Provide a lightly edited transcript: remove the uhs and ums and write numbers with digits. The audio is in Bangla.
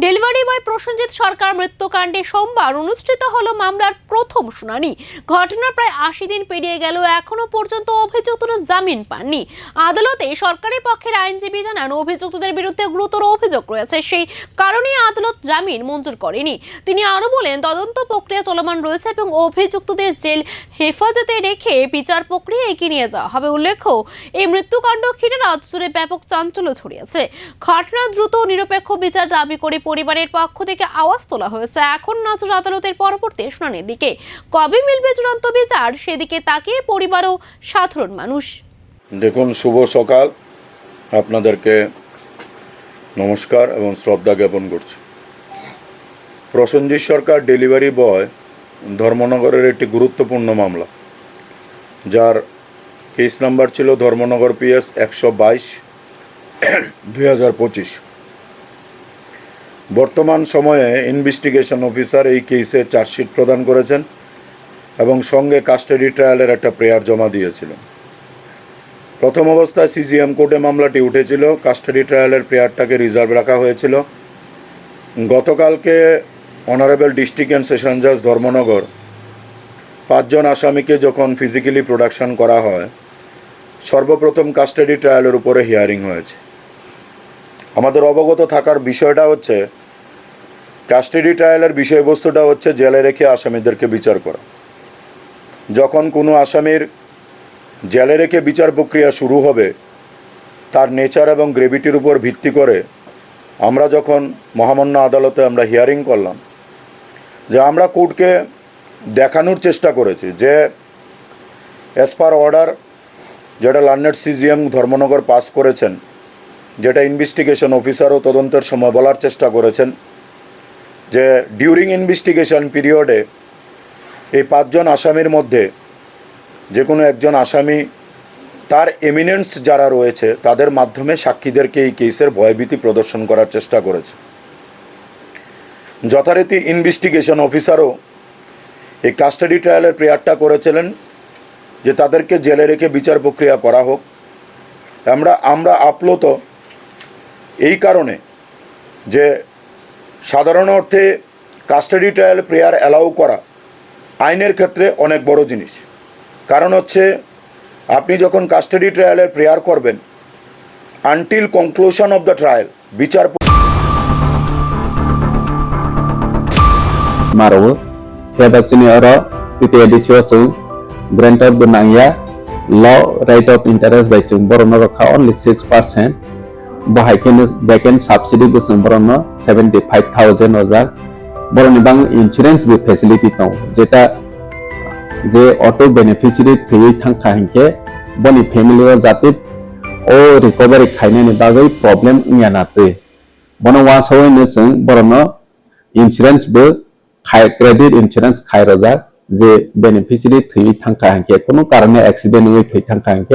ডেলিভারি বয় প্রসেনজিৎ সরকার মৃত্যুকাণ্ডে সোমবার অনুষ্ঠিত হলো মামলার প্রথম শুনানি। ঘটনার প্রায় ৮০ দিন পেরিয়ে গেল, এখনো পর্যন্ত অভিযুক্তরা জামিন পাননি। আদালতে সরকারি পক্ষের আইনজীবী জানান, অভিযুক্তদের বিরুদ্ধে গুরুতর অভিযোগ রয়েছে, সেই কারণেই আদালত জামিন মঞ্জুর করেনি। তিনি আরো বলেন, তদন্ত প্রক্রিয়া চলমান রয়েছে এবং অভিযুক্তদের জেল হেফাজতে রেখে বিচার প্রক্রিয়া এগিয়ে নিয়ে যাওয়া হবে। উল্লেখ্য, এই মৃত্যুকাণ্ড ঘিরে রাজ্য জুড়ে ব্যাপক চাঞ্চল্য ছড়িয়েছে। ঘটনা দ্রুত নিরপেক্ষ বিচার দাবি করে পরিবারের পক্ষ থেকে আওয়াজ তোলা হয়েছে। এখন নজর আদালতের পরবর্তী শুনানির দিকে। কবে মিলবে চূড়ান্ত বিচার, সেদিকে তাকিয়ে পরিবার ও সাধারণ মানুষ। দেখুন, শুভ সকাল, আপনাদেরকে নমস্কার এবং শ্রদ্ধা জ্ঞাপন করছি। প্রসেনজিৎ সরকার ডেলিভারি বয় ধর্মনগরের একটি গুরুত্বপূর্ণ মামলা, যার কেস নাম্বার ছিল ধর্মনগর PS 122/2025। বর্তমান সময়ে ইনভেস্টিগেশন অফিসার এই কেসে চার্জশিট প্রদান করেছেন এবং সঙ্গে কাস্টাডি ট্রায়ালের একটা প্রেয়ার জমা দিয়েছিলেন। প্রথম অবস্থায় CGM কোর্টে মামলাটি উঠেছিল। কাস্টাডি ট্রায়ালের প্রেয়ারটাকে রিজার্ভ রাখা হয়েছিল। গতকালকে অনারেবল ডিস্ট্রিক্ট অ্যান্ড সেশন জাজ ধর্মনগর 5 জন আসামিকে যখন ফিজিক্যালি প্রোডাকশন করা হয়, সর্বপ্রথম কাস্টাডি ট্রায়ালের উপরে হিয়ারিং হয়েছে। আমাদের অবগত থাকার বিষয়টা হচ্ছে, কাস্টাডি ট্রায়ালের বিষয়বস্তুটা হচ্ছে জেলে রেখে আসামিদেরকে বিচার করা। যখন কোনো আসামির জেলে রেখে বিচার প্রক্রিয়া শুরু হবে, তার নেচার এবং গ্রেভিটির উপর ভিত্তি করে আমরা যখন মহামান্য আদালতে আমরা হিয়ারিং করলাম, যে আমরা কোর্টকে দেখানোর চেষ্টা করেছি যে অ্যাজ পার অর্ডার যেটা লার্নেড CGM ধর্মনগর পাস করেছেন, যেটা ইনভেস্টিগেশন অফিসারও তদন্তের সময় বলার চেষ্টা করেছেন, যে ডিউরিং ইনভেস্টিগেশন পিরিয়ডে এই 5 জন আসামির মধ্যে যে কোনো একজন আসামি তার এমিনেন্স যারা রয়েছে তাদের মাধ্যমে সাক্ষীদেরকে এই কেসের ভয়ভীতি প্রদর্শন করার চেষ্টা করেছে। যথারীতি ইনভেস্টিগেশন অফিসারও এই কাস্টাডি ট্রায়ালের প্রেয়ারটা করেছিলেন যে তাদেরকে জেলে রেখে বিচার প্রক্রিয়া করা হোক। আমরা আপ্লুত এই কারণে যে সাধারণ অর্থে কাস্টাডি ট্রায়াল প্রেয়ার অ্যালাউ করা আইনের ক্ষেত্রে অনেক বড় জিনিস। কারণ হচ্ছে, আপনি যখন কাস্টাডি ট্রায়ালের প্রেয়ার করবেন, until conclusion of the trial বিচার Marawu, Hebasini Oro, TTADCO, Grant of the Nangya, Law Right of Interest by Chumborono only 6%, Bahakin Backend Subsidy to Sumborono 75,000 Ozar, Boronibang Insurance with Facility now, Jeta যে অটো বেনিফিশিয়ারি থ্রি থাংখাহিংকে বনি ফ্যামিলি জাতিত ও রিকভারি খাইনানি বাগै प्रॉब्लेम ইয়ানাতে বন ওয়াসওয়ে নসং বরনো ইন্সুরেন্স বো খাই ক্রেডিট ইন্সুরেন্স খাই রজা যে বেনিফিশিয়ারি থ্রি থাংখাহিংকে কোনো কারণে অ্যাক্সিডেন্ট হই থাংখাহিংকে